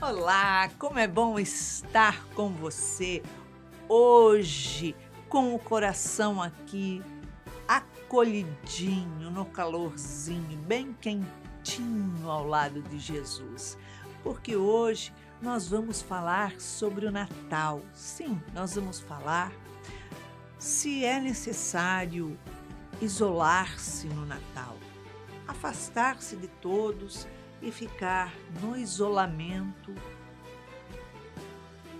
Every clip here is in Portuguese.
Olá, como é bom estar com você hoje, com o coração aqui acolhidinho, no calorzinho, bem quentinho ao lado de Jesus. Porque hoje nós vamos falar sobre o Natal. Sim, nós vamos falar se é necessário isolar-se no Natal, afastar-se de todos e ficar no isolamento,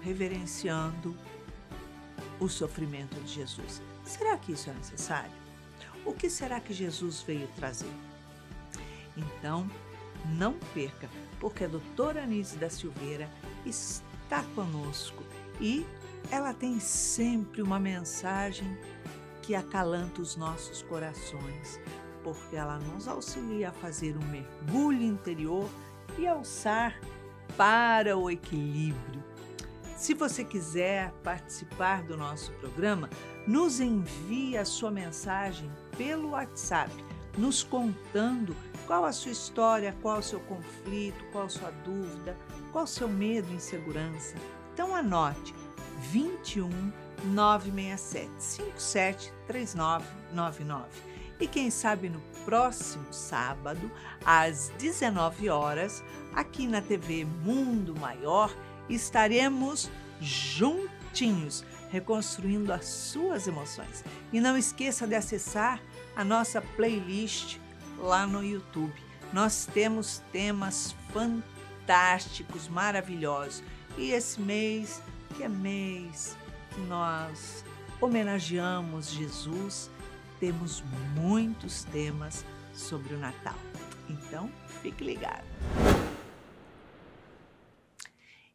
reverenciando o sofrimento de Jesus. Será que isso é necessário? O que será que Jesus veio trazer? Então, não perca, porque a doutora Anise da Silveira está conosco e ela tem sempre uma mensagem que acalanta os nossos corações, porque ela nos auxilia a fazer um mergulho interior e alçar para o equilíbrio. Se você quiser participar do nosso programa, nos envie a sua mensagem pelo WhatsApp, nos contando qual a sua história, qual o seu conflito, qual a sua dúvida, qual o seu medo e insegurança. Então anote 21 967 57 3999. E quem sabe no próximo sábado, às 19 horas, aqui na TV Mundo Maior, estaremos juntinhos, reconstruindo as suas emoções. E não esqueça de acessar a nossa playlist lá no YouTube. Nós temos temas fantásticos, maravilhosos. E esse mês, que é mês que nós homenageamos Jesus, temos muitos temas sobre o Natal. Então, fique ligado.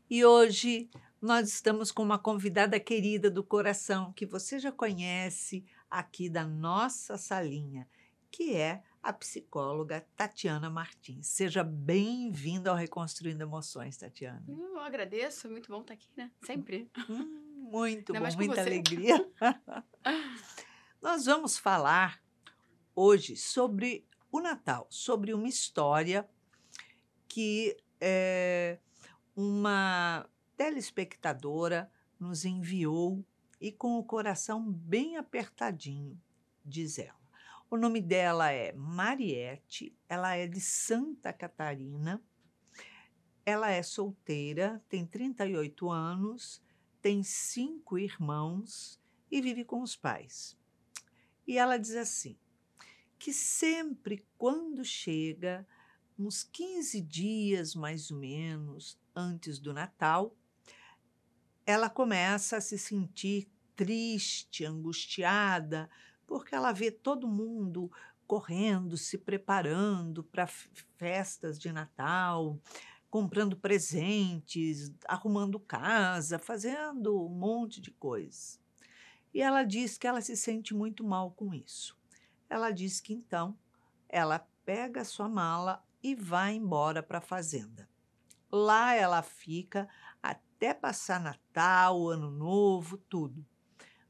E hoje nós estamos com uma convidada querida do coração, que você já conhece aqui da nossa salinha, que é a psicóloga Tatiana Martins. Seja bem-vinda ao Reconstruindo Emoções, Tatiana. Eu agradeço, muito bom estar aqui, né? Sempre. Muito Ainda bom, mais com muita você. alegria. Nós vamos falar hoje sobre o Natal, sobre uma história que uma telespectadora nos enviou e com o coração bem apertadinho, diz ela. O nome dela é Mariette, ela é de Santa Catarina, ela é solteira, tem 38 anos, tem 5 irmãos e vive com os pais. E ela diz assim, que sempre quando chega uns 15 dias, mais ou menos, antes do Natal, ela começa a se sentir triste, angustiada, porque ela vê todo mundo correndo, se preparando para festas de Natal, comprando presentes, arrumando casa, fazendo um monte de coisas. E ela diz que ela se sente muito mal com isso. Ela diz que então ela pega a sua mala e vai embora para a fazenda. Lá ela fica até passar Natal, Ano Novo, tudo.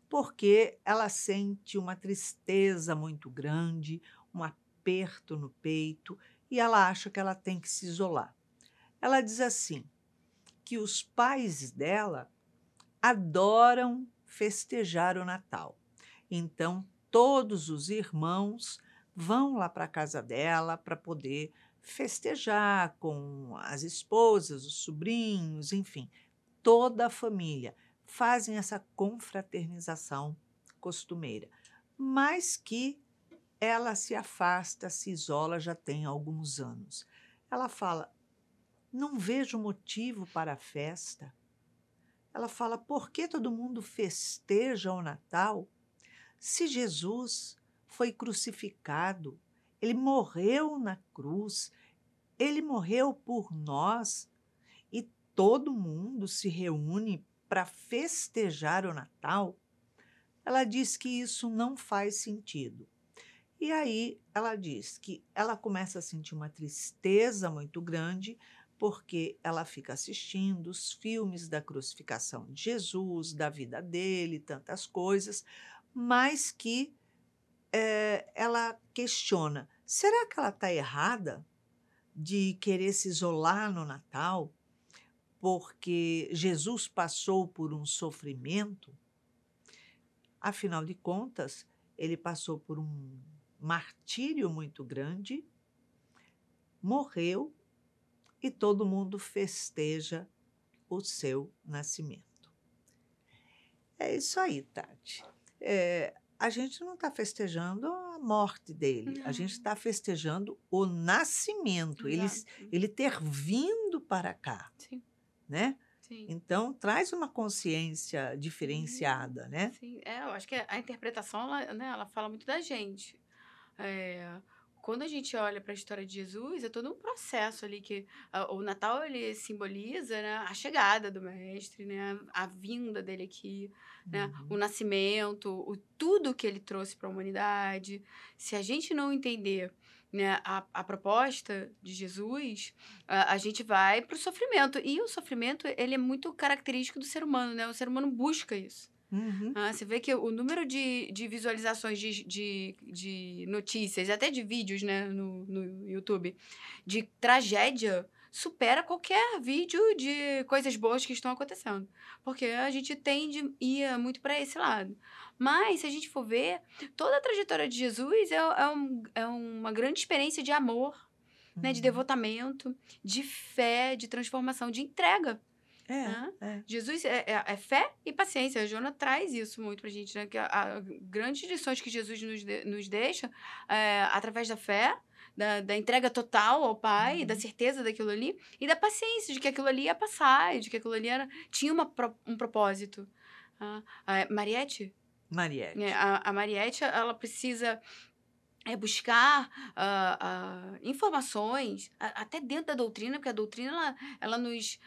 Porque ela sente uma tristeza muito grande, um aperto no peito e ela acha que ela tem que se isolar. Ela diz assim, que os pais dela adoram festejar o Natal. Então, todos os irmãos vão lá para a casa dela para poder festejar com as esposas, os sobrinhos, enfim, toda a família. Fazem essa confraternização costumeira, mas que ela se afasta, se isola já tem alguns anos. Ela fala, não vejo motivo para a festa. Ela fala, por que todo mundo festeja o Natal? Se Jesus foi crucificado, ele morreu na cruz, ele morreu por nós e todo mundo se reúne para festejar o Natal, ela diz que isso não faz sentido. E aí ela diz que ela começa a sentir uma tristeza muito grande porque ela fica assistindo os filmes da crucificação de Jesus, da vida dele, tantas coisas, mas que ela questiona, será que ela está errada de querer se isolar no Natal? porque Jesus passou por um sofrimento, afinal de contas, ele passou por um martírio muito grande, morreu e todo mundo festeja o seu nascimento. É isso aí, Tati. A gente não está festejando a morte dele, a gente Não. está festejando o nascimento, Exato. ele ter vindo para cá, Sim, né? sim. Então, traz uma consciência diferenciada, né? Sim. Eu acho que a interpretação, ela, né, ela fala muito da gente. É, quando a gente olha para a história de Jesus, é todo um processo ali que o Natal ele simboliza, né, a chegada do mestre, né, a vinda dele aqui, né, o Uhum. nascimento, tudo que ele trouxe para a humanidade. Se a gente não entender, né, a proposta de Jesus, a gente vai para o sofrimento. E o sofrimento ele é muito característico do ser humano, né? O ser humano busca isso. Uhum. Você vê que o número de visualizações de notícias, até de vídeos, né, no YouTube, de tragédia, supera qualquer vídeo de coisas boas que estão acontecendo. Porque a gente tende a ir muito para esse lado. Mas, se a gente for ver, toda a trajetória de Jesus é uma grande experiência de amor, né, de Uhum. devotamento, de fé, de transformação, de entrega. É. Jesus é fé e paciência. A Jona traz isso muito pra gente, né? Que a grandes lições que Jesus nos deixa através da fé, da entrega total ao Pai, da Uhum. certeza daquilo ali, e da paciência de que aquilo ali ia passar, e de que aquilo ali tinha um propósito. A Mariette, Mariette. a Mariette, ela precisa buscar informações, até dentro da doutrina, porque a doutrina ela nos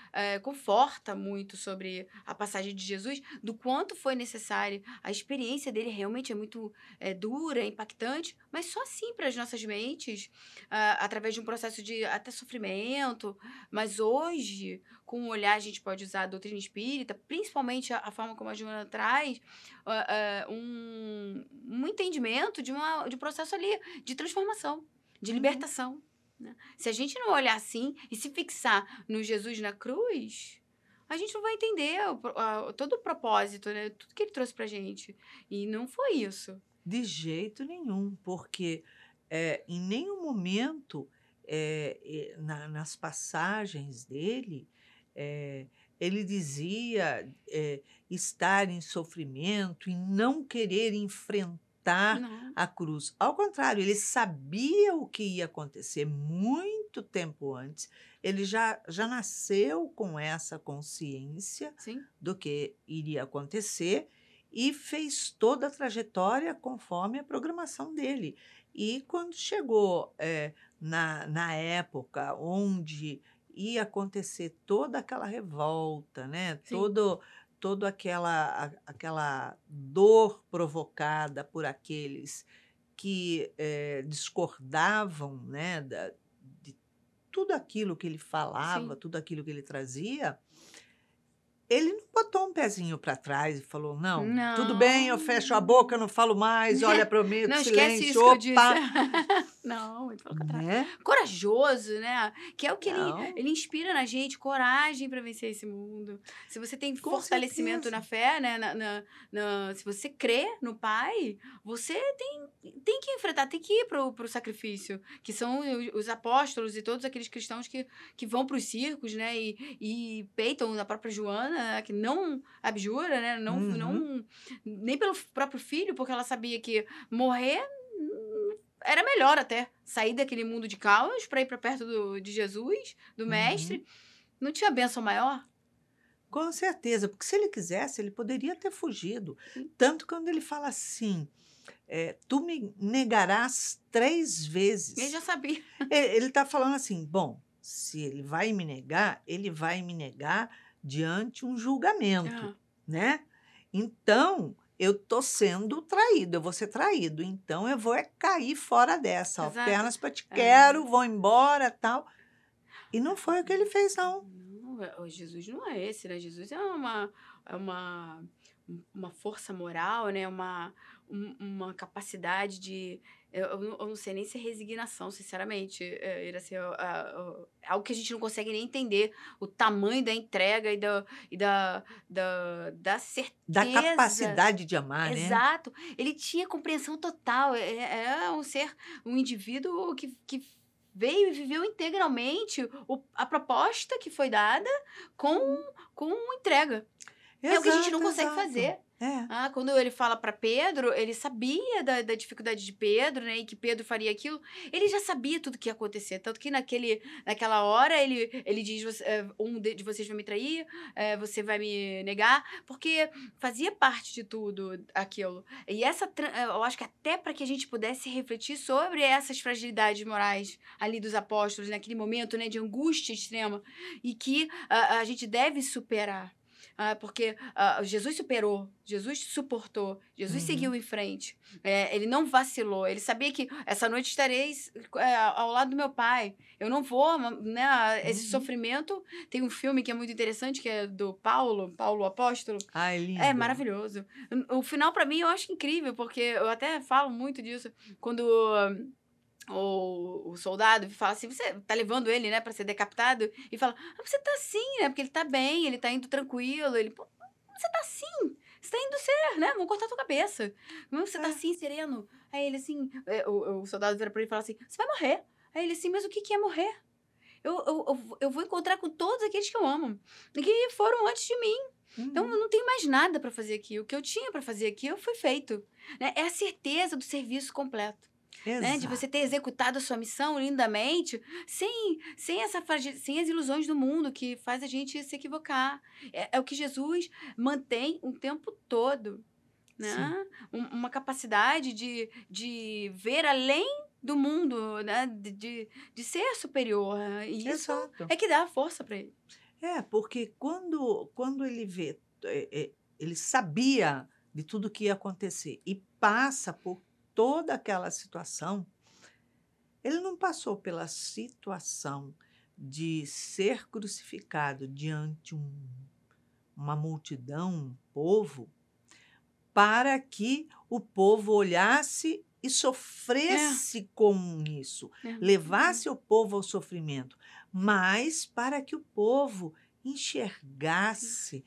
conforta muito sobre a passagem de Jesus, do quanto foi necessário. A experiência dele realmente é muito dura, impactante, mas só assim para as nossas mentes, através de um processo de até sofrimento. Mas hoje, com um olhar, a gente pode usar a doutrina espírita, principalmente a forma como a Joana traz, um entendimento de um processo ali de transformação, de Uhum. libertação. Né? Se a gente não olhar assim e se fixar no Jesus na cruz, a gente não vai entender todo o propósito, né? Tudo que ele trouxe pra gente. E não foi isso. De jeito nenhum, porque em nenhum momento, nas passagens dele, eh, ele dizia estar em sofrimento e não querer enfrentar Não. a cruz. Ao contrário, ele sabia o que ia acontecer muito tempo antes, ele já nasceu com essa consciência Sim. do que iria acontecer e fez toda a trajetória conforme a programação dele. E quando chegou na época onde ia acontecer toda aquela revolta, né? Sim. Toda aquela dor provocada por aqueles que discordavam, né, de tudo aquilo que ele falava, Sim. tudo aquilo que ele trazia, ele não botou um pezinho para trás e falou: "Não, tudo bem, eu fecho a Não. boca, não falo mais, olha para mim Não com esquece silêncio, isso que eu disse. opa!" Não, muito pelo contrário. Né? Corajoso, né? Que é o que Não, ele inspira na gente, coragem para vencer esse mundo. Se você tem com fortalecimento na certeza. fé, né? Se você crê no Pai, você tem que enfrentar, tem que ir pro sacrifício. Que são os apóstolos e todos aqueles cristãos que vão pros circos, né? E peitam a própria Joana, que não abjura, né? Uhum. Nem pelo próprio filho, porque ela sabia que morrer era melhor até sair daquele mundo de caos para ir para perto de Jesus, do Uhum. mestre. Não tinha bênção maior? Com certeza, porque se ele quisesse, ele poderia ter fugido. Sim. Tanto que quando ele fala assim, tu me negarás 3 Ele vezes. já sabia. Ele está falando assim, bom, se ele vai me negar diante um julgamento, Ah, né? Então, eu tô sendo traído, eu vou ser traído, então eu vou cair fora dessa, ó, exato. pernas para te É, quero, vou embora, tal. E não foi o que ele fez, não. não, o Jesus não é esse, né? Jesus é uma força moral, né? uma capacidade de... Eu não sei nem se é resignação, sinceramente, Iraci, algo que a gente não consegue nem entender, o tamanho da entrega da Da certeza. capacidade de amar, né? Exato. Ele tinha compreensão total. É um indivíduo que veio e viveu integralmente a proposta que foi dada com, com entrega. É o que a gente não Exato, consegue exato. fazer. É. Quando ele fala para Pedro, ele sabia da dificuldade de Pedro, né? E que Pedro faria aquilo. Ele já sabia tudo que ia acontecer. Tanto que naquela hora ele diz: de vocês vai me trair, você vai me negar. Porque fazia parte de tudo aquilo. E eu acho que até para que a gente pudesse refletir sobre essas fragilidades morais ali dos apóstolos, naquele momento, né, de angústia extrema. E que a gente deve superar. Porque Jesus superou, Jesus suportou, Jesus seguiu em frente. Ele não vacilou. Ele sabia que essa noite estareis ao lado do meu pai. Eu não vou, né? Esse sofrimento. Tem um filme que é muito interessante, que é do Paulo o Apóstolo. Ai, É lindo. maravilhoso. O final, para mim, eu acho incrível, porque eu até falo muito disso quando... o soldado fala assim, você tá levando ele, né, pra ser decapitado, e fala, você tá assim, né, porque ele tá bem, ele tá indo tranquilo, ele, pô, você tá assim, você tá indo ser, né, vão cortar tua cabeça, como você tá assim, sereno? Aí ele assim, o soldado vira pra ele e fala assim, você vai morrer. Aí ele assim, mas o que é morrer? Eu vou encontrar com todos aqueles que eu amo, que foram antes de mim. Então, eu não tenho mais nada pra fazer aqui. O que eu tinha pra fazer aqui, foi feito. Né? É a certeza do serviço completo. Né? De você ter executado a sua missão lindamente, sem as ilusões do mundo que faz a gente se equivocar. É o que Jesus mantém o tempo todo. Né? Uma capacidade de ver além do mundo, né? de ser superior. E isso é que dá a força para ele. Porque quando ele vê, ele sabia de tudo que ia acontecer e passa por toda aquela situação, ele não passou pela situação de ser crucificado diante uma multidão, um povo, para que o povo olhasse e sofresse com isso, levasse o povo ao sofrimento, mas para que o povo enxergasse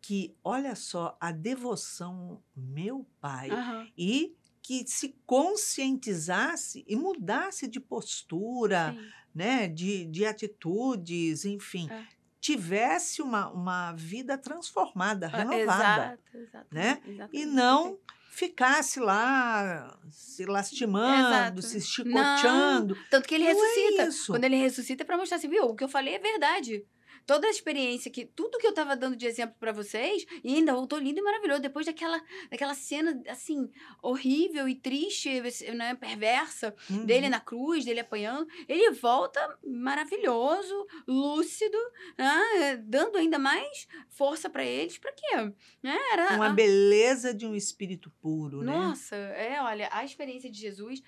que, olha só, a devoção meu pai, e que se conscientizasse e mudasse de postura, né, de atitudes, enfim, tivesse uma vida transformada, renovada, né? E não ficasse lá se lastimando, se chicoteando. Não, tanto que ele ressuscita. Isso. Quando ele ressuscita é para mostrar assim, viu, o que eu falei é verdade. Toda a experiência, tudo que eu tava dando de exemplo para vocês, e ainda voltou lindo e maravilhoso. Depois daquela cena, assim, horrível e triste, né, perversa, dele na cruz, dele apanhando, ele volta maravilhoso, lúcido, né, dando ainda mais força para eles. Para quê? Era uma beleza de um espírito puro, né? Nossa, olha, a experiência de Jesus,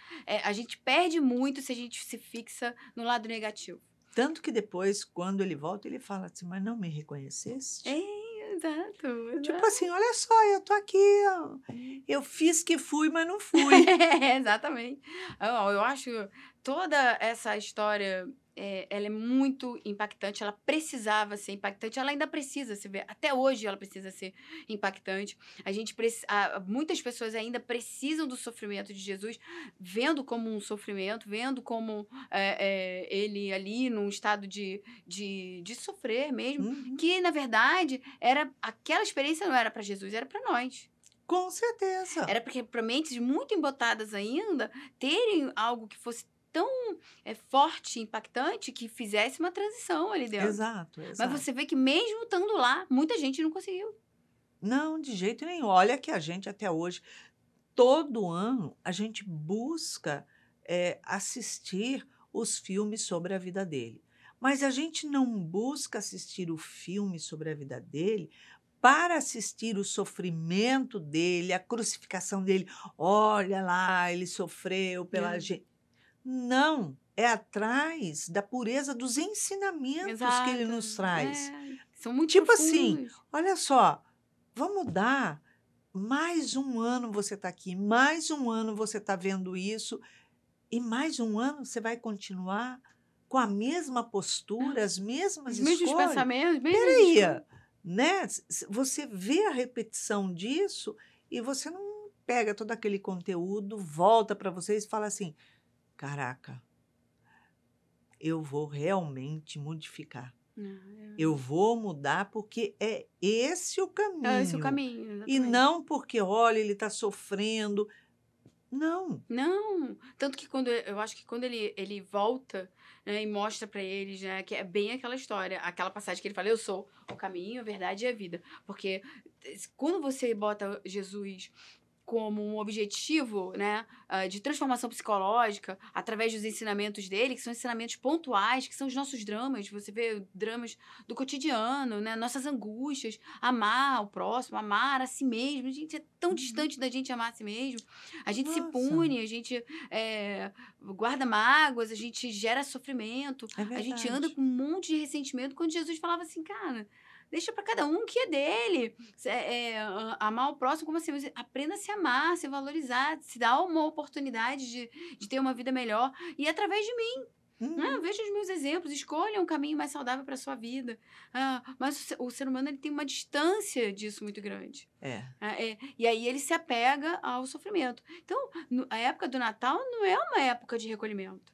a gente perde muito se a gente se fixa no lado negativo. Tanto que depois, quando ele volta, ele fala assim, mas não me reconheceste? Exato. Tipo assim, olha só, eu tô aqui, eu fiz que fui, mas não fui. Exatamente. Eu acho toda essa história, ela é muito impactante, ela precisava ser impactante, ela ainda precisa se ver, até hoje ela precisa ser impactante. Muitas pessoas ainda precisam do sofrimento de Jesus, vendo como um sofrimento, vendo como ele ali num estado de sofrer mesmo, que na verdade aquela experiência não era para Jesus, era para nós. Com certeza. Era porque para mentes muito embotadas ainda, terem algo que fosse tão forte, impactante, que fizesse uma transição ali dentro. Exato. Mas você vê que mesmo estando lá, muita gente não conseguiu. Não, de jeito nenhum. Olha que a gente até hoje, todo ano, a gente busca assistir os filmes sobre a vida dele. Mas a gente não busca assistir o filme sobre a vida dele para assistir o sofrimento dele, a crucificação dele. Olha lá, ele sofreu pela gente. Não, é atrás da pureza dos ensinamentos que ele nos traz. São muito tipo profundos. assim, olha só, vamos dar mais um ano você está aqui, mais um ano você está vendo isso, e mais um ano você vai continuar com a mesma postura, as Os mesmas mesmos escolhas? pensamentos, mesmas Espera escolhas. né? Você vê a repetição disso e você não pega todo aquele conteúdo, volta para vocês e fala assim: caraca, eu vou realmente modificar. Eu vou mudar porque é esse o É esse o caminho. caminho, E exatamente. não porque, olha, ele está sofrendo. Não. Não, tanto que quando eu acho que quando ele volta, né, e mostra pra eles, né, que é bem aquela história, aquela passagem que ele fala: "Eu sou o caminho, a verdade e a vida". Porque quando você bota Jesus como um objetivo, né, de transformação psicológica, através dos ensinamentos dele, que são ensinamentos pontuais, que são os nossos dramas, você vê dramas do cotidiano, né, nossas angústias, amar o próximo, amar a si mesmo. Gente, é tão Uhum. distante da gente amar a si mesmo. A gente se Nossa, pune, a gente guarda mágoas, a gente gera sofrimento, é a gente anda verdade. com um monte de ressentimento, quando Jesus falava assim, cara, deixa para cada um o que é dele. Amar o próximo como assim? Aprenda a se amar, se valorizar, se dar uma oportunidade de ter uma vida melhor. E através de mim. Uhum. Veja os meus exemplos, escolha um caminho mais saudável para a sua vida. Mas o ser humano ele tem uma distância disso muito grande. É. E aí ele se apega ao sofrimento. Então, a época do Natal não é uma época de recolhimento.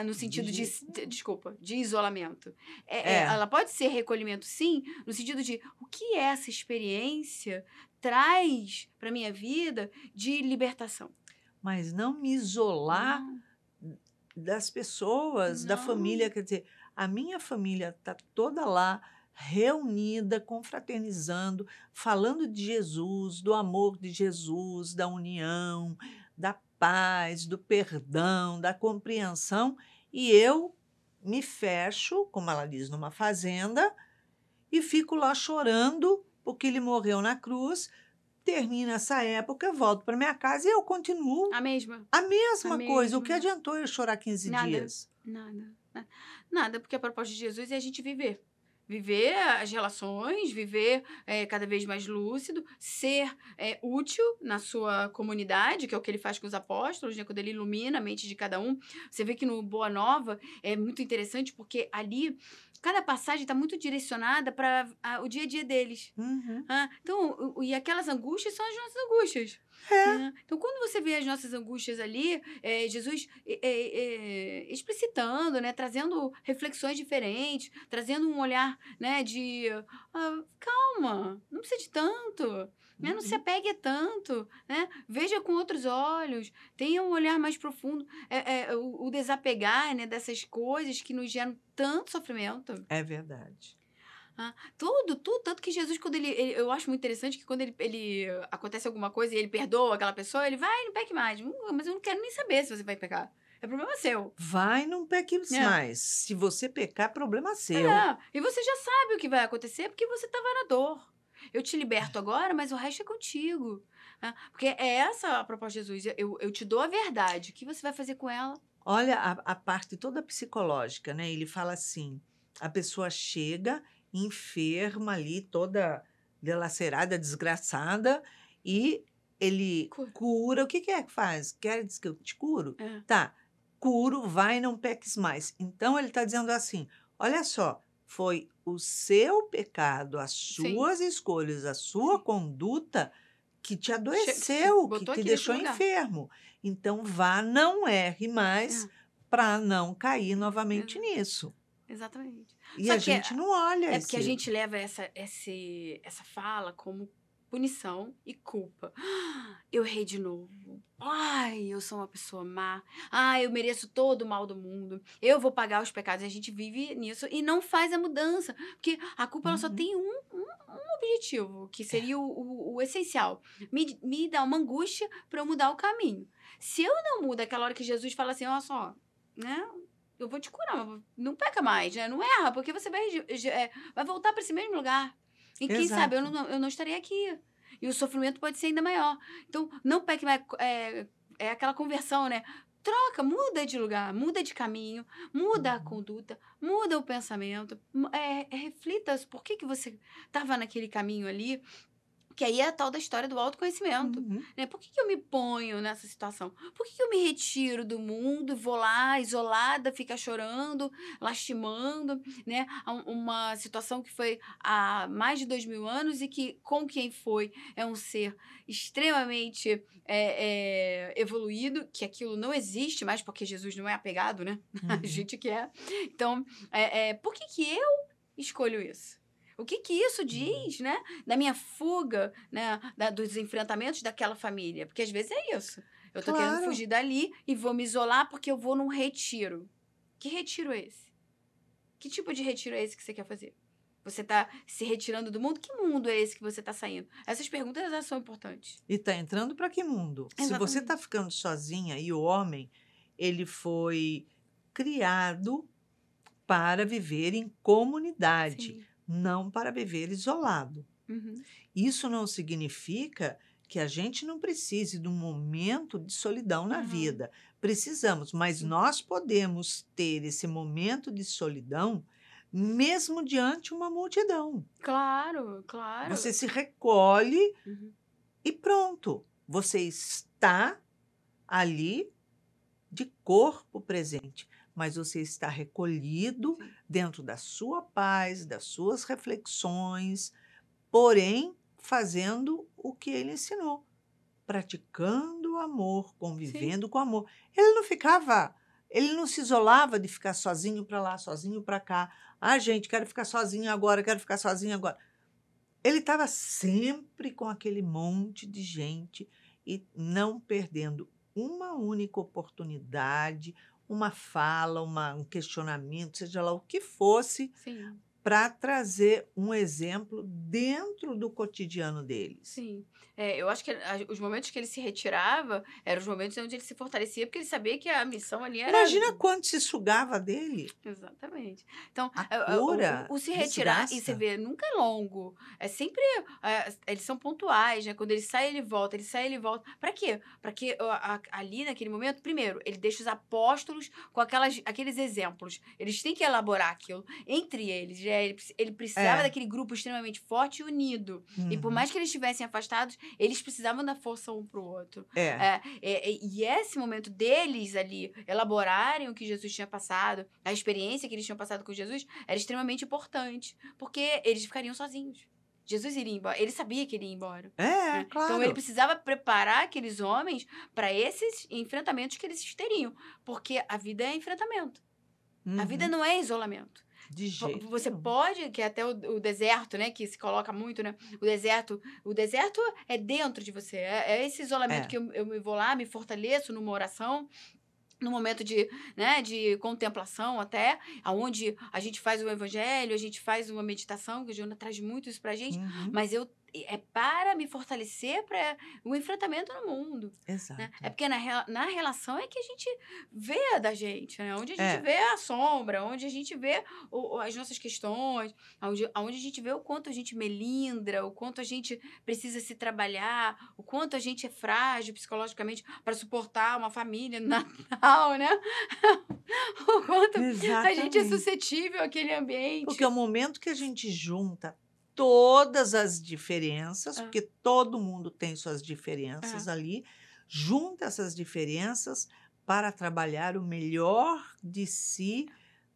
No De sentido jeito nenhum. desculpa, de isolamento. É, Ela pode ser recolhimento, sim, no sentido de o que essa experiência traz para minha vida de libertação. mas não me isolar Não, das pessoas, da família, não. quer dizer, a minha família está toda lá, reunida, confraternizando, falando de Jesus, do amor de Jesus, da união, da paz, do perdão, da compreensão, e eu me fecho, como ela diz, numa fazenda e fico lá chorando porque ele morreu na cruz. Termina essa época, eu volto para minha casa e eu continuo A mesma. a A mesma coisa. O que mesma. adiantou eu chorar 15 Nada, dias? nada, nada, porque a proposta de Jesus é a gente viver. Viver as relações, viver cada vez mais lúcido, ser útil na sua comunidade, que é o que ele faz com os apóstolos, né? Quando ele ilumina a mente de cada um. Você vê que no Boa Nova é muito interessante, porque ali cada passagem está muito direcionada para o dia a dia deles. Uhum. Então, e aquelas angústias são as nossas angústias. É, Né? Então, quando você vê as nossas angústias ali, Jesus explicitando, né? Trazendo reflexões diferentes, trazendo um olhar, né? De calma, não precisa de tanto, né? Não se uhum. apegue a tanto, né? Veja com outros olhos, tenha um olhar mais profundo, o desapegar, né? Dessas coisas que nos geram tanto sofrimento. É verdade. Tudo, tanto que Jesus, quando eu acho muito interessante que quando ele acontece alguma coisa e ele perdoa aquela pessoa, ele vai, não peque mais. Mas eu não quero nem saber se você vai pecar. É problema seu. Vai, não peques É. mais. Se você pecar, problema seu. E você já sabe o que vai acontecer porque você estava na dor. Eu te liberto agora, mas o resto é contigo. Porque é essa a proposta de Jesus. Eu te dou a verdade. O que você vai fazer com ela? Olha a parte toda psicológica, né? Ele fala assim: a pessoa chega enferma ali, toda dilacerada, desgraçada, e ele Cura. cura. O que que é que faz? Queres que eu te curo? É. Tá, curo, vai, não peques mais. Então ele está dizendo assim: olha só, foi o seu pecado, as Sim, suas escolhas, a sua sim. conduta que te Te adoeceu, que botou te aqui nesse deixou lugar. enfermo. Então vá, não erre mais É, para não cair novamente exa- nisso. exatamente. E Só a que gente não olha é porque a esse. gente leva essa fala como punição e culpa. Eu errei de novo. Ai, eu sou uma pessoa má. Ai, eu mereço todo o mal do mundo. Eu vou pagar os pecados. A gente vive nisso e não faz a mudança. Porque a culpa ela só Uhum, tem um objetivo, que é, seria o essencial. Me dá uma angústia para eu mudar o caminho. Se eu não mudo aquela hora que Jesus fala assim, olha só, né? Eu vou te curar, mas não peca mais, né? Não erra, porque você vai voltar para esse mesmo lugar. E quem sabe exato. eu não estarei aqui. E o sofrimento pode ser ainda maior. Então, não peque mais. É aquela conversão, né? Troca, muda de lugar, muda de caminho, muda a Uhum, conduta, muda o pensamento. Reflita por que você estava naquele caminho ali, Que aí é a tal da história do autoconhecimento. Uhum. Né? Por que eu me ponho nessa situação? Por que eu me retiro do mundo e vou lá, isolada, ficar chorando, lastimando, né? Uma situação que foi há mais de 2000 anos e que, com quem foi, é um ser extremamente evoluído, que aquilo não existe mais, porque Jesus não é apegado, né? A Uhum. gente que é. Então, por que eu escolho isso? O que isso diz, né? Da minha fuga, né? Dos enfrentamentos daquela família. Porque às vezes é isso. Eu tô querendo Claro. fugir dali e vou me isolar porque eu vou num retiro. Que retiro é esse? Que tipo de retiro é esse que você quer fazer? Você tá se retirando do mundo? Que mundo é esse que você tá saindo? Essas perguntas, elas são importantes. E tá entrando para que mundo? Se você tá Exatamente. ficando sozinha e o homem, ele foi criado para viver em comunidade, Sim. não para viver isolado. Uhum. Isso não significa que a gente não precise de um momento de solidão na Uhum. vida. Precisamos, mas Sim. nós podemos ter esse momento de solidão mesmo diante uma multidão. Claro, claro. Você se recolhe Uhum. e pronto. Você está ali de corpo presente, mas você está recolhido Sim. dentro da sua paz, das suas reflexões, porém fazendo o que ele ensinou, praticando o amor, Sim. convivendo com amor. Ele não se isolava de ficar sozinho para lá, sozinho para cá. Ah, gente, quero ficar sozinho agora, quero ficar sozinho agora. Ele estava sempre com aquele monte de gente e não perdendo uma única oportunidade, uma fala, um questionamento, seja lá o que fosse, Sim. para trazer um exemplo dentro do cotidiano deles. Sim. Eu acho que os momentos que ele se retirava eram os momentos onde ele se fortalecia, porque ele sabia que a missão ali era. Imagina quanto se sugava dele. Exatamente. Então, A cura o se retirar, e você desgasta. vê, nunca é longo. É sempre. Eles são pontuais, né? Quando ele sai, ele volta. Ele sai, ele volta. Pra quê? Pra que ali, naquele momento, primeiro, ele deixa os apóstolos com aqueles exemplos. Eles têm que elaborar aquilo entre eles. Né? Ele precisava É. daquele grupo extremamente forte e unido. E por Uhum. mais que eles estivessem afastados, eles precisavam da força um pro outro. É. E esse momento deles ali elaborarem o que Jesus tinha passado, a experiência que eles tinham passado com Jesus, era extremamente importante, porque eles ficariam sozinhos. Jesus iria embora, ele sabia que ele ia embora. É, Né? Então ele claro. precisava preparar aqueles homens para esses enfrentamentos que eles teriam, porque a vida é enfrentamento. A vida Uhum. não é isolamento. De jeito Você nenhum. pode, que é até o deserto, né, que se coloca muito, né? O deserto é dentro de você. É esse isolamento É. que eu me vou lá, me fortaleço numa oração, no momento de, né, de contemplação até, aonde a gente faz o evangelho, a gente faz uma meditação, que a Joana traz muito isso pra gente, Uhum. mas é para me fortalecer para o enfrentamento no mundo. Né? Exato. É porque na relação é que a gente vê da gente, né? Onde a gente É. vê a sombra, onde a gente vê as nossas questões, onde a gente vê o quanto a gente melindra, o quanto a gente precisa se trabalhar, o quanto a gente é frágil psicologicamente para suportar uma família no Natal, né? O quanto a gente é Exatamente. suscetível àquele ambiente. Porque é o momento que a gente junta todas as diferenças, porque todo mundo tem suas diferenças ali, junta essas diferenças para trabalhar o melhor de si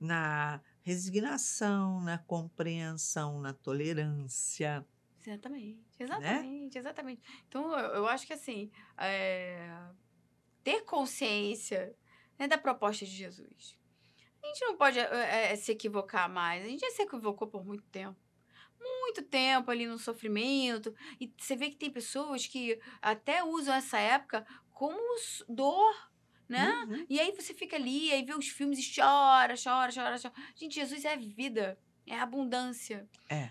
na resignação, na compreensão, na tolerância, Exatamente, né? exatamente, exatamente. Então, eu acho que assim, ter consciência, né, da proposta de Jesus. A gente não pode se equivocar mais. A gente já se equivocou por muito tempo. Muito tempo ali no sofrimento. E você vê que tem pessoas que até usam essa época como dor, né? Uhum. E aí você fica ali, aí vê os filmes e chora, chora, chora, chora. Gente, Jesus é vida, é abundância. É.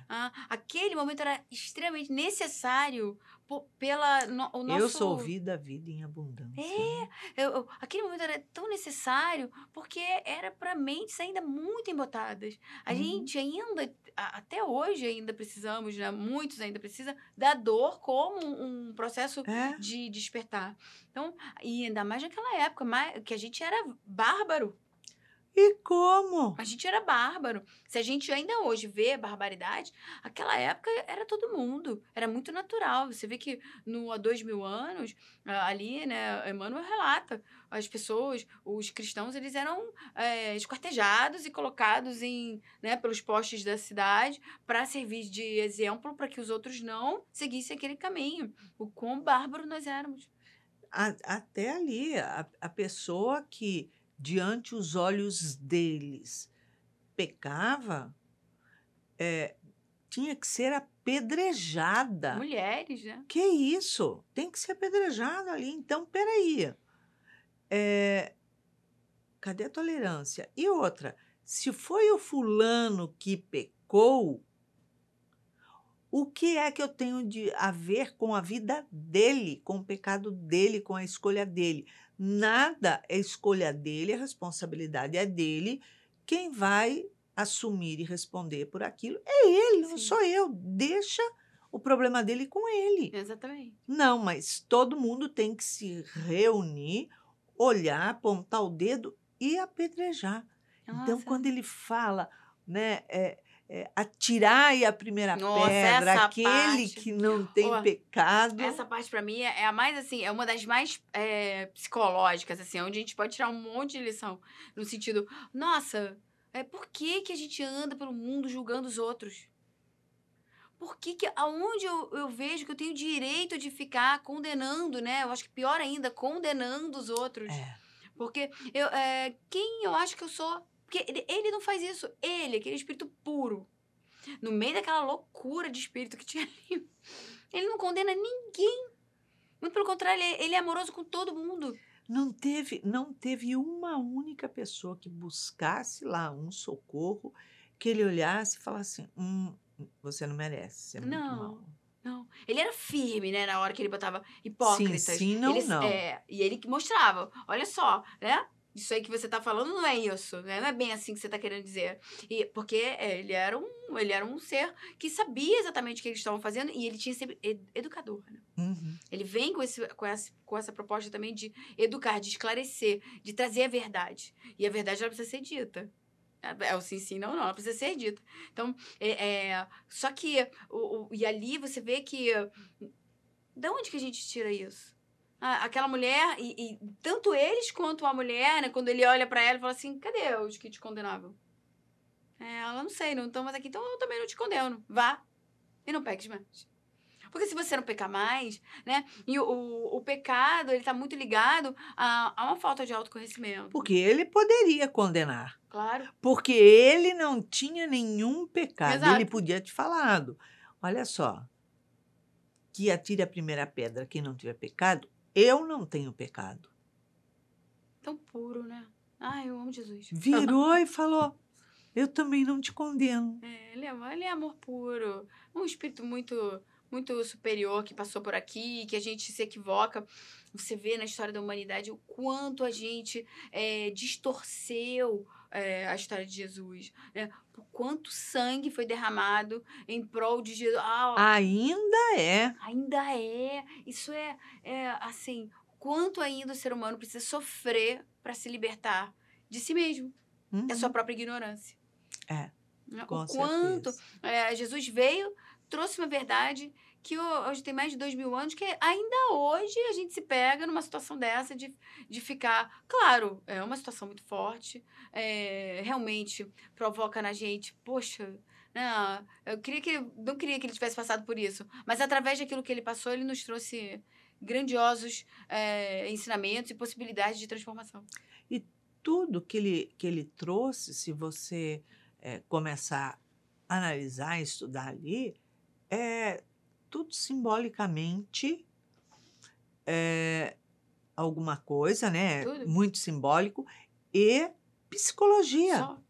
Aquele momento era extremamente necessário o nosso... Eu sou vida, vida em abundância. né? Aquele momento era tão necessário porque era para mentes ainda muito embotadas. A gente ainda, até hoje ainda precisamos, né? Muitos ainda precisam da dor como um processo É. de despertar. Então, e ainda mais naquela época, que a gente era bárbaro. E como? A gente era bárbaro. Se a gente ainda hoje vê barbaridade, aquela época era todo mundo. Era muito natural. Você vê que há 2000 anos, ali, né, Emmanuel relata, as pessoas, os cristãos, eles eram esquartejados e colocados né, pelos postes da cidade para servir de exemplo para que os outros não seguissem aquele caminho. O quão bárbaro nós éramos. Até ali, a pessoa que, diante os olhos deles, pecava, tinha que ser apedrejada. Mulheres, né? Que isso? Tem que ser apedrejada ali. Então, peraí. Cadê a tolerância? E outra, se foi o fulano que pecou, o que é que eu tenho a ver com a vida dele, com o pecado dele, com a escolha dele? Nada é escolha dele, a responsabilidade é dele. Quem vai assumir e responder por aquilo é ele, não Sim. sou eu. Deixa o problema dele com ele. Exatamente. Não, mas todo mundo tem que se reunir, olhar, apontar o dedo e apedrejar. Então, Nossa. quando ele fala, né, atirai a primeira Nossa, pedra, essa aquele parte. que não tem Ó, pecado. Essa parte, pra mim, é a mais, assim, é uma das mais psicológicas, assim, onde a gente pode tirar um monte de lição. No sentido, nossa, por que que a gente anda pelo mundo julgando os outros? Por que que aonde eu vejo que eu tenho direito de ficar condenando, né? Eu acho que pior ainda, condenando os outros. É. Porque quem eu acho que eu sou? Porque ele não faz isso. Ele, aquele espírito puro, no meio daquela loucura de espírito que tinha ali, ele não condena ninguém. Muito pelo contrário, ele é amoroso com todo mundo. Não teve uma única pessoa que buscasse lá um socorro, que ele olhasse e falasse: você não merece, você é muito Não, mal. não. Ele era firme, né, na hora que ele botava Sim, hipócritas. sim, não, Ele, não. e ele que mostrava, olha só, né? Isso aí que você tá falando não é isso, né? Não é bem assim que você tá querendo dizer. E, porque ele era um ser que sabia exatamente o que eles estavam fazendo e ele tinha sempre educador, né? Uhum. Ele vem com essa proposta também de educar, de esclarecer, de trazer a verdade. E a verdade ela precisa ser dita. É o sim, sim, não, não. Ela precisa ser dita. Então, só que... E ali você vê que... De onde que a gente tira isso? Aquela mulher, e tanto eles quanto a mulher, né? Quando ele olha pra ela e fala assim, cadê os que te condenavam? Ela, não sei, não estão mais aqui, então eu também não te condeno. Vá e não peques mais. Porque se você não pecar mais, né? E o pecado, ele tá muito ligado a uma falta de autoconhecimento. Porque ele poderia condenar. Claro. Porque ele não tinha nenhum pecado. Exato. Ele podia ter falado: olha só, que atire a primeira pedra quem não tiver pecado, eu não tenho pecado. Tão puro, né? Eu amo Jesus. Virou e falou: eu também não te condeno. Ele é amor puro. Um espírito muito, muito superior que passou por aqui, que a gente se equivoca. Você vê na história da humanidade o quanto a gente distorceu a história de Jesus, né? Por quanto sangue foi derramado em prol de Jesus. Ainda é. Ainda é. Isso assim, quanto ainda o ser humano precisa sofrer para se libertar de si mesmo, da sua própria ignorância. Com O quanto certeza. Jesus veio, trouxe uma verdade que hoje tem mais de 2000 anos, que ainda hoje a gente se pega numa situação dessa de ficar... Claro, é uma situação muito forte, realmente provoca na gente, poxa... Não, não queria que ele tivesse passado por isso, mas através daquilo que ele passou, ele nos trouxe grandiosos ensinamentos e possibilidades de transformação. E tudo que ele trouxe, se você começar a analisar, estudar ali, é tudo simbolicamente alguma coisa, né? Tudo. Muito simbólico, e psicologia. Só.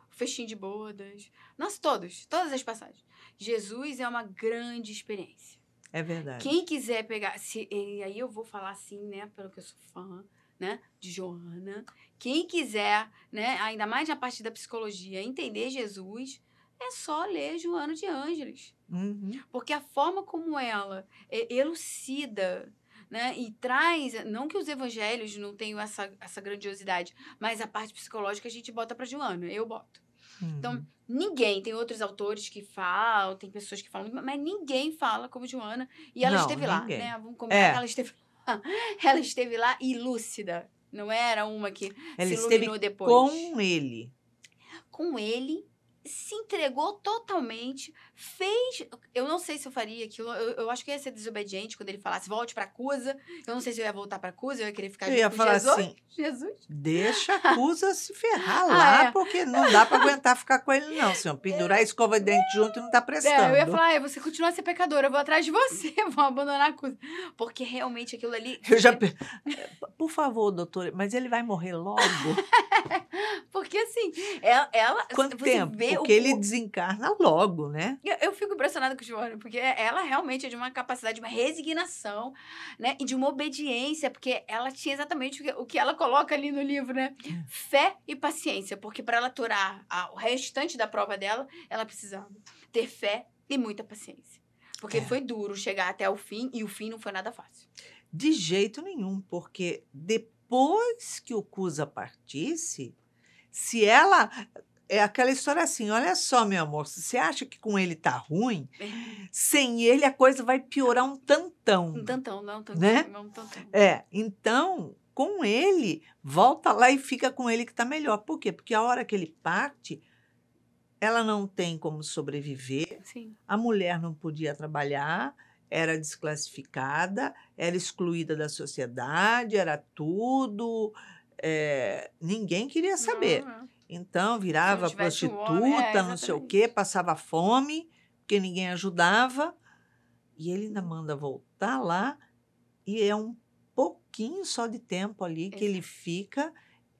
Festim de bodas. Nossa, todas as passagens. Jesus é uma grande experiência. É verdade. Quem quiser pegar... E aí eu vou falar assim, né? Pelo que eu sou fã, né? De Joana. Quem quiser, né? Ainda mais na parte da psicologia, entender Jesus, é só ler Joana de Ângeles. Uhum. Porque a forma como ela elucida, né? E traz, não que os evangelhos não tenham essa grandiosidade, mas a parte psicológica a gente bota para Joana, eu boto. Então, Uhum. ninguém, tem outros autores que falam, tem pessoas que falam, mas ninguém fala como Joana. E ela Não, esteve lá, né? ninguém. Vamos combinar que É, ela esteve lá. Ela esteve lá e lúcida. Não era uma que ela se esteve iluminou depois. com ele. Com ele, se entregou totalmente, fez. Eu não sei se eu faria aquilo, eu acho que ia ser desobediente quando ele falasse volte para Cusa. Eu não sei se eu ia voltar para Cusa, eu ia querer ficar Eu junto ia com falar Jesus. assim, Jesus. deixa a Cusa se ferrar Ah, lá, é. porque não dá para aguentar ficar com ele não, senhor. Pendurar a escova de dente junto não está Eu ia prestando. falar, você continua a ser pecadora, eu vou atrás de você, vou abandonar a Cusa. Porque realmente aquilo ali. Eu já... Por favor, doutora, mas ele vai morrer logo? Porque assim, ela Quanto você tempo? vê Porque ele desencarna logo, né? Eu fico impressionada com a Joana, porque ela realmente é de uma capacidade, de uma resignação, né? E de uma obediência, porque ela tinha exatamente o que ela coloca ali no livro, né? Fé e paciência, porque para ela aturar o restante da prova dela, ela precisava ter fé e muita paciência. Porque foi duro chegar até o fim, e o fim não foi nada fácil. De jeito nenhum, porque depois que o Cusa partisse, se ela... É aquela história assim, olha só, meu amor, se você acha que com ele tá ruim, sem ele a coisa vai piorar um tantão, Um tantão, não um né? tantinho, um tantão. Então, com ele, volta lá e fica com ele que tá melhor. Por quê? Porque a hora que ele parte, ela não tem como sobreviver, Sim. a mulher não podia trabalhar, era desclassificada, era excluída da sociedade, era tudo, ninguém queria saber. Não. Então, Se não virava tivesse um homem, prostituta, não sei o quê, exatamente. passava fome, porque ninguém ajudava. E ele ainda manda voltar lá, e é um pouquinho só de tempo ali que ele fica,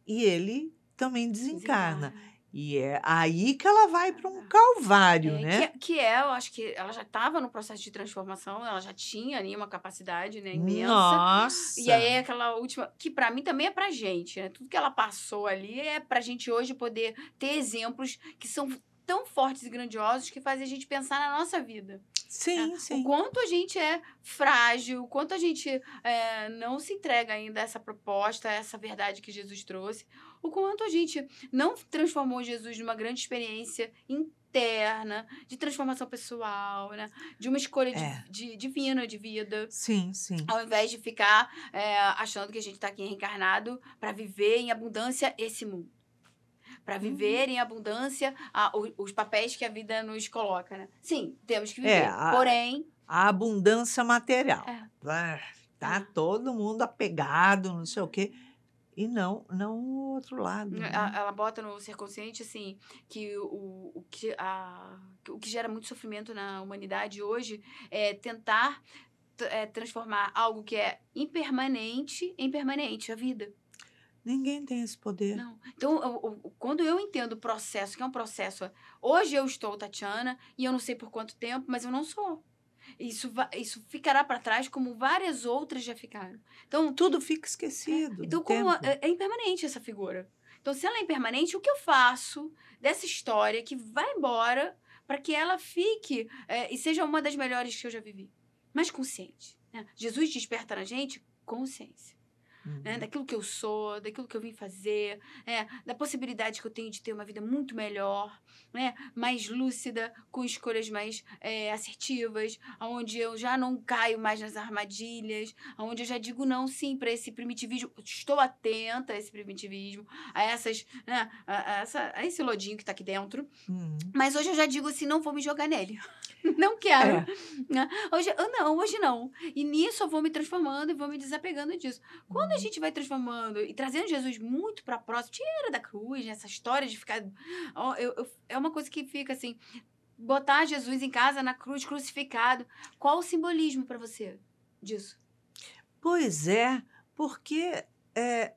e ele também desencarna. E é aí que ela vai para um calvário, né? Eu acho que ela já estava no processo de transformação, ela já tinha ali uma capacidade, né, imensa. Nossa! E aí aquela última, que para mim também é pra gente, né? Tudo que ela passou ali é pra gente hoje poder ter exemplos que são tão fortes e grandiosos que fazem a gente pensar na nossa vida. Sim, O sim. quanto a gente é frágil, o quanto a gente não se entrega ainda a essa proposta, a essa verdade que Jesus trouxe, o quanto a gente não transformou Jesus numa grande experiência interna, de transformação pessoal, né? De uma escolha divina de vida. Sim, sim. Ao invés de ficar achando que a gente está aqui reencarnado para viver em abundância esse mundo. Para viver em abundância os papéis que a vida nos coloca, né? Sim, temos que viver. Porém... A abundância material. Tá É. todo mundo apegado, não sei o quê. E não o outro lado. Né? Ela bota no ser consciente, assim, que o que gera muito sofrimento na humanidade hoje é tentar transformar algo que é impermanente em permanente, a vida. Ninguém tem esse poder. Não. Então, quando eu entendo o processo, que é um processo... Hoje eu estou Tatiana, e eu não sei por quanto tempo, mas eu não sou. Isso ficará para trás como várias outras já ficaram. Então, tudo fica esquecido. Então, como é impermanente essa figura. Então, se ela é impermanente, o que eu faço dessa história que vai embora para que ela fique e seja uma das melhores que eu já vivi? Mais consciente. Né? Jesus desperta na gente consciência. Né? Daquilo que eu sou, daquilo que eu vim fazer, da possibilidade que eu tenho de ter uma vida muito melhor, né? Mais lúcida, com escolhas mais assertivas, onde eu já não caio mais nas armadilhas, onde eu já digo não, sim, para esse primitivismo, estou atenta a esse primitivismo, a essas, né? a esse lodinho que está aqui dentro, mas hoje eu já digo assim, não vou me jogar nele. Não quero. Né? Hoje não. E nisso eu vou me transformando e vou me desapegando disso. Quando a gente vai transformando e trazendo Jesus muito para próximo, tira da cruz, né? Essa história de ficar... é uma coisa que fica assim, botar Jesus em casa, na cruz, crucificado. Qual o simbolismo para você disso? Pois é, porque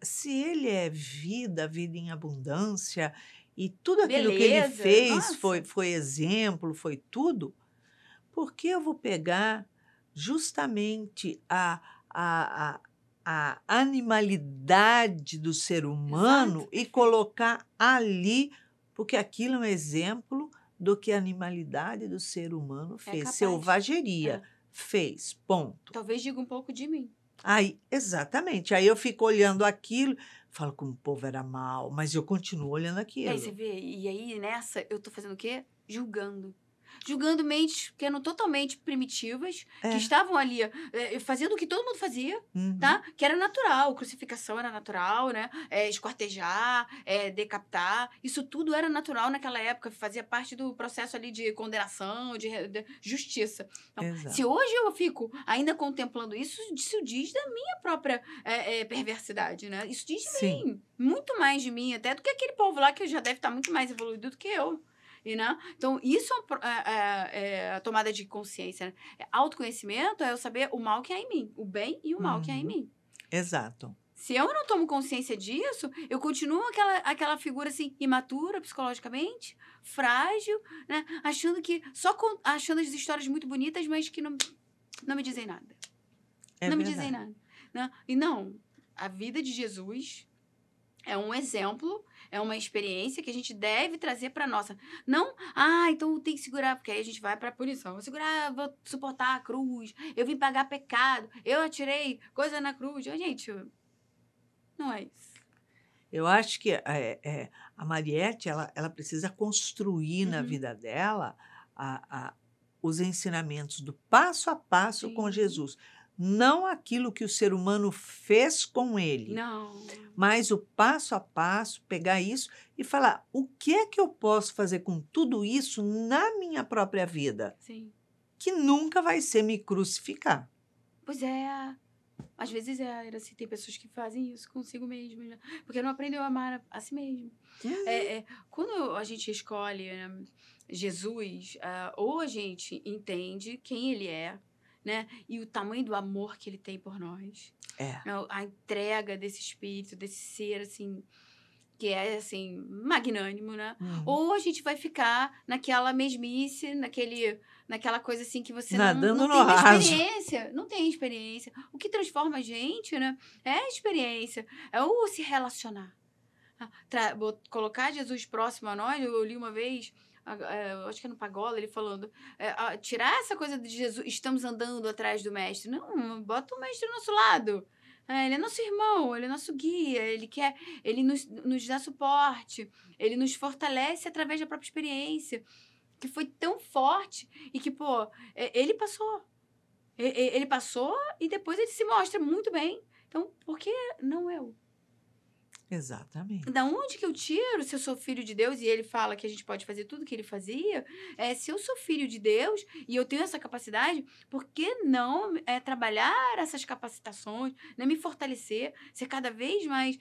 se ele é vida em abundância, e tudo aquilo que ele fez foi exemplo, foi tudo, por que eu vou pegar justamente a animalidade do ser humano e colocar ali, porque aquilo é um exemplo do que a animalidade do ser humano fez, selvageria, fez, ponto. Talvez diga um pouco de mim. Aí, exatamente. Aí eu fico olhando aquilo, falo como o povo era mal, mas eu continuo olhando E aí você aquilo. vê, e aí nessa eu tô fazendo o quê? Julgando. Julgando mentes que eram totalmente primitivas, que É. estavam ali fazendo o que todo mundo fazia, tá? Uhum. Que era natural, crucificação era natural, né? Esquartejar, decapitar, isso tudo era natural naquela época, fazia parte do processo ali de condenação, de justiça. Então, se Exato. hoje eu fico ainda contemplando isso, isso diz da minha própria perversidade, né? Isso diz de Sim. mim, muito mais de mim até do que aquele povo lá que já deve estar muito mais evoluído do que eu. Né? Então, isso é a tomada de consciência. Né? Autoconhecimento é eu saber o mal que há em mim, o bem e o mal que há em Uhum. mim. Exato. Se eu não tomo consciência disso, eu continuo aquela figura assim, imatura psicologicamente, frágil, né? Achando as histórias muito bonitas, mas que não me dizem nada. É Não me dizem verdade. nada. Né? E não, a vida de Jesus é um exemplo, é uma experiência que a gente deve trazer para nossa. Não, então tem que segurar, porque aí a gente vai para a punição. Vou segurar, vou suportar a cruz, eu vim pagar pecado, eu atirei coisa na cruz. Gente, não é isso. Eu acho que a Mariette, ela precisa construir na Uhum. vida dela os ensinamentos do passo a passo com Sim. Jesus. Não aquilo que o ser humano fez com ele, Não. mas o passo a passo, pegar isso e falar: o que é que eu posso fazer com tudo isso na minha própria vida? Sim. Que nunca vai ser me crucificar. Pois é. Às vezes assim, tem pessoas que fazem isso consigo mesmo, né? Porque não aprendeu a amar a si mesmo. Hum, Quando a gente escolhe, né, Jesus, ou a gente entende quem ele é, né? E o tamanho do amor que ele tem por nós. é. Né, a entrega desse espírito, desse ser, assim, que é, assim, magnânimo, né? Uhum. Ou a gente vai ficar naquela mesmice, naquela coisa, assim, que você Nadando não no tem uma raso. experiência. Não tem experiência. O que transforma a gente, né? É a experiência. É o se relacionar. Colocar Jesus próximo a nós, eu li uma vez, eu acho que é no Pagola, ele falando, tirar essa coisa de Jesus, estamos andando atrás do mestre. Não, bota o mestre ao nosso lado. Ele é nosso irmão, ele é nosso guia, ele nos dá suporte, ele nos fortalece através da própria experiência, que foi tão forte e que, pô, ele passou. Ele passou e depois ele se mostra muito bem. Então, por que não eu? Da Exatamente. onde que eu tiro se eu sou filho de Deus e ele fala que a gente pode fazer tudo que ele fazia? Se eu sou filho de Deus e eu tenho essa capacidade, por que não trabalhar essas capacitações, né? Me fortalecer, ser cada vez mais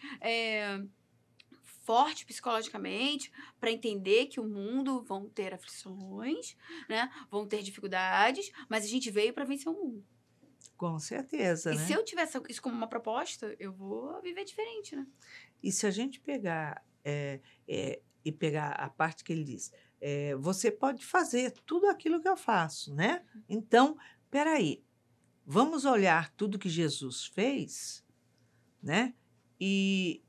forte psicologicamente para entender que o mundo vão ter aflições, né? Vão ter dificuldades, mas a gente veio para vencer o mundo. Com certeza, E se né? eu tivesse isso como uma proposta, eu vou viver diferente, né? E se a gente pegar e pegar a parte que ele diz, você pode fazer tudo aquilo que eu faço, né? Então, peraí, vamos olhar tudo que Jesus fez, né? E,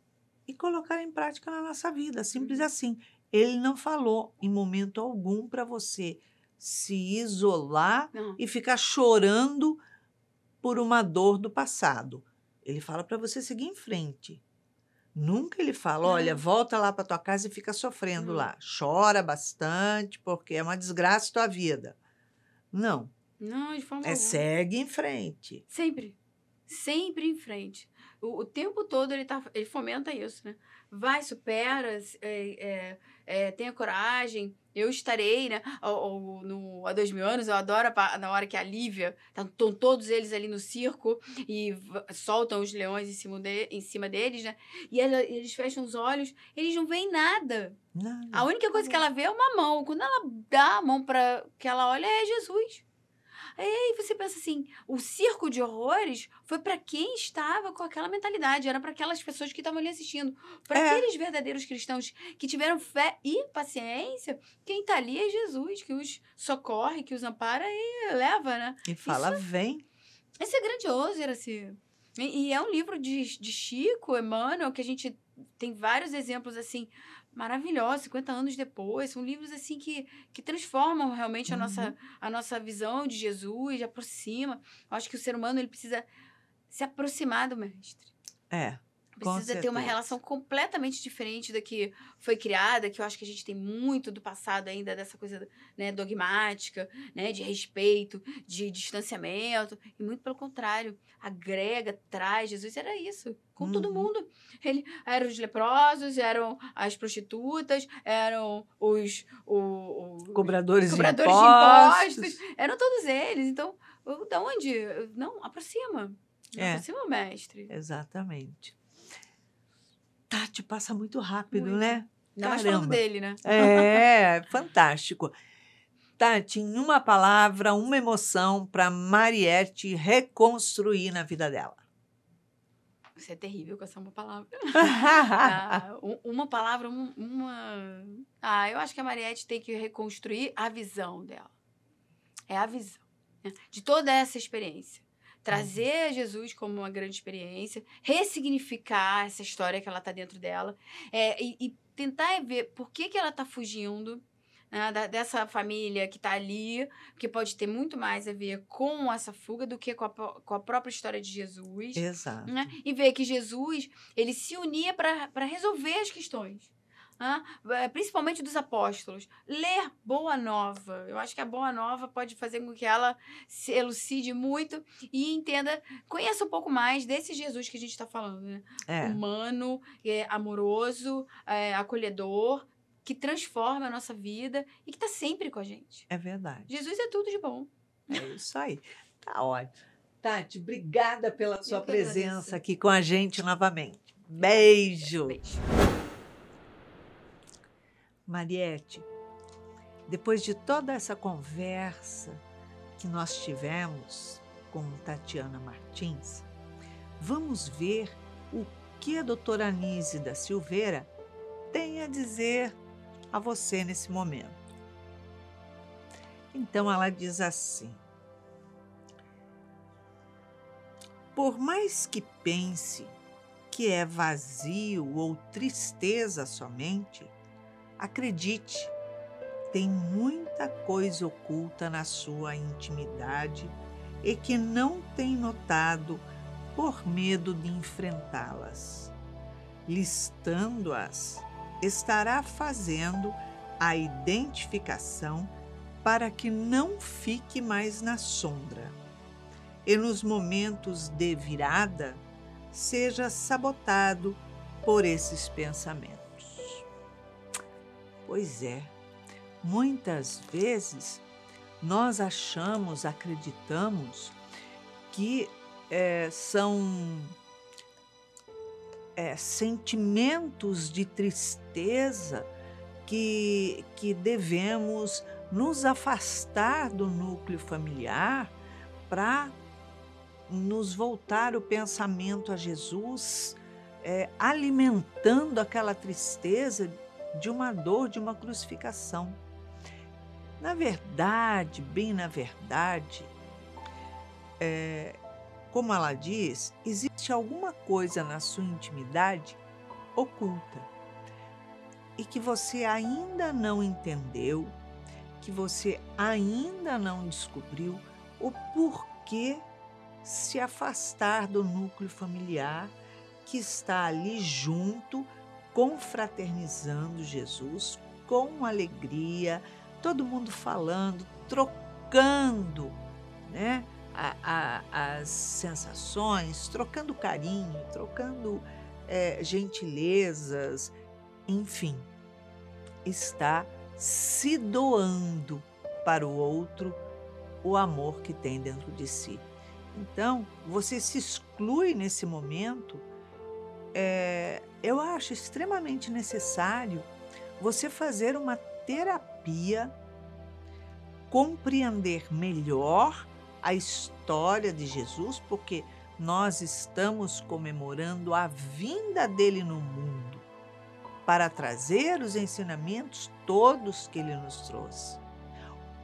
e colocar em prática na nossa vida, simples Uhum. assim. Ele não falou em momento algum para você se isolar Não. e ficar chorando por uma dor do passado. Ele fala para você seguir em frente. Nunca ele fala: "Olha, Não. volta lá para tua casa e fica sofrendo Não. lá. Chora bastante, porque é uma desgraça a tua vida". Não, Não, de forma é alguma. segue em frente. Sempre. Sempre em frente. O tempo todo ele fomenta isso, né? Vai, supera, tenha coragem, eu estarei, né? Há 2000 anos, eu adoro na hora que a Lívia, estão todos eles ali no circo e soltam os leões em cima deles, né? E eles fecham os olhos, eles não veem nada. A Nada. única coisa que ela vê é uma mão. Quando ela dá a mão para que ela olha, é Jesus. Aí você pensa assim, o circo de horrores foi para quem estava com aquela mentalidade, era para aquelas pessoas que estavam ali assistindo. Para É, aqueles verdadeiros cristãos que tiveram fé e paciência, quem está ali é Jesus, que os socorre, que os ampara e leva, né? e Isso, fala: "Vem". isso é grandioso, Iraci. E é um livro de Chico, Emmanuel, que a gente tem vários exemplos assim maravilhosos, 50 anos depois. São livros assim que transformam realmente Uhum. a nossa visão de Jesus, aproxima. Eu acho que o ser humano ele precisa se aproximar do mestre. Com Precisa ter uma certeza. relação completamente diferente da que foi criada, que eu acho que a gente tem muito do passado ainda, dessa coisa, né, dogmática, né, de respeito, de distanciamento, e muito pelo contrário, agrega, traz. Jesus era isso, com todo Uhum. mundo. Ele eram os leprosos, eram as prostitutas, eram os Cobradores de cobradores de impostos. impostos, eram todos eles. Então, da onde? Não, aproxima. Aproxima o mestre. Exatamente. Tati, passa muito rápido, Muito. né? Ainda mais falando Caramba. dele, né? Fantástico. Tati, em uma palavra, uma emoção para Mariette reconstruir na vida dela. Você é terrível com essa uma palavra. Uma palavra, eu acho que a Mariette tem que reconstruir a visão dela. É a visão, né? De toda essa experiência. Trazer Jesus como uma grande experiência, ressignificar essa história que ela está dentro dela, e tentar ver por que ela está fugindo, né, dessa família que está ali, que pode ter muito mais a ver com essa fuga do que com a própria história de Jesus. Exato. Né? E ver que Jesus, ele se unia para resolver as questões. Principalmente dos apóstolos. Ler Boa Nova. Eu acho que a Boa Nova pode fazer com que ela se elucide muito e entenda, conheça um pouco mais desse Jesus que a gente está falando, né? Humano, amoroso, acolhedor, que transforma a nossa vida e que está sempre com a gente. É verdade. Jesus é tudo de bom. É isso aí. Tá ótimo. Tati, obrigada pela sua presença aqui com a gente novamente. Beijo. Beijo. Mariette, depois de toda essa conversa que nós tivemos com Tatiana Martins, vamos ver o que a doutora Anise da Silveira tem a dizer a você nesse momento. Então ela diz assim: por mais que pense que é vazio ou tristeza somente, acredite, tem muita coisa oculta na sua intimidade e que não tem notado por medo de enfrentá-las. Listando-as, estará fazendo a identificação para que não fique mais na sombra e nos momentos de virada seja sabotado por esses pensamentos. Pois é, muitas vezes nós acreditamos que são sentimentos de tristeza que devemos nos afastar do núcleo familiar para nos voltar o pensamento a Jesus, alimentando aquela tristeza de uma dor, de uma crucificação. Na verdade, bem na verdade, como ela diz, existe alguma coisa na sua intimidade oculta e que você ainda não entendeu, que você ainda não descobriu o porquê se afastar do núcleo familiar que está ali junto, confraternizando Jesus, com alegria, todo mundo falando, trocando, né, as sensações, trocando carinho, trocando gentilezas, enfim, está se doando para o outro o amor que tem dentro de si. Então, você se exclui nesse momento. Eu acho extremamente necessário você fazer uma terapia, compreender melhor a história de Jesus, porque nós estamos comemorando a vinda dele no mundo para trazer os ensinamentos todos que ele nos trouxe.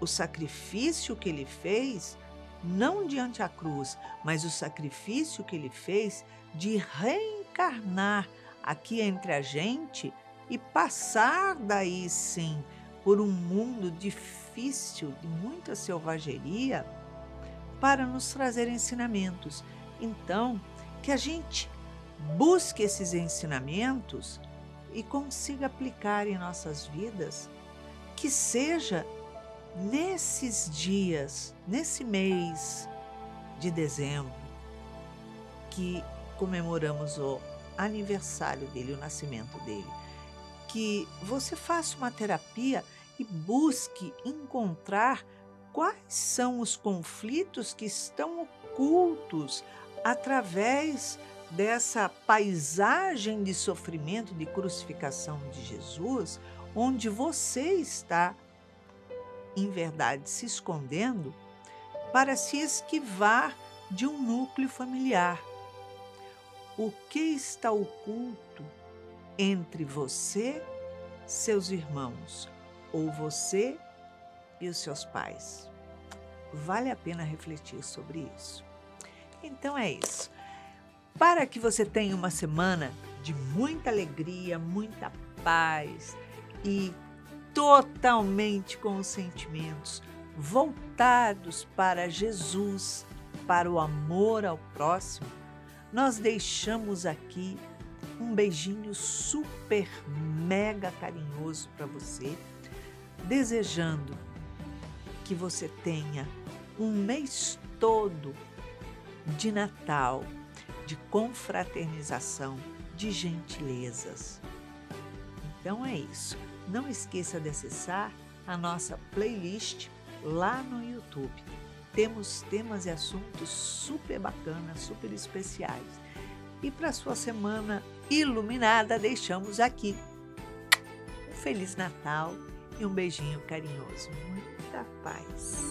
O sacrifício que ele fez, não diante a cruz, mas o sacrifício que ele fez de reencarnar aqui entre a gente e passar daí sim por um mundo difícil, de muita selvageria, para nos trazer ensinamentos. então, que a gente busque esses ensinamentos e consiga aplicar em nossas vidas, que seja nesses dias, nesse mês de dezembro, que comemoramos o aniversário dele, o nascimento dele, que você faça uma terapia e busque encontrar quais são os conflitos que estão ocultos através dessa paisagem de sofrimento, de crucificação de Jesus, onde você está, em verdade, se escondendo para se esquivar de um núcleo familiar. O que está oculto entre você, seus irmãos, ou você e os seus pais? Vale a pena refletir sobre isso. Então é isso. Para que você tenha uma semana de muita alegria, muita paz e totalmente com os sentimentos voltados para Jesus, para o amor ao próximo, nós deixamos aqui um beijinho super mega carinhoso para você, desejando que você tenha um mês todo de Natal, de confraternização, de gentilezas. Então é isso. Não esqueça de acessar a nossa playlist lá no YouTube. Temos temas e assuntos super bacanas, super especiais. E para sua semana iluminada, deixamos aqui um Feliz Natal e um beijinho carinhoso. Muita paz.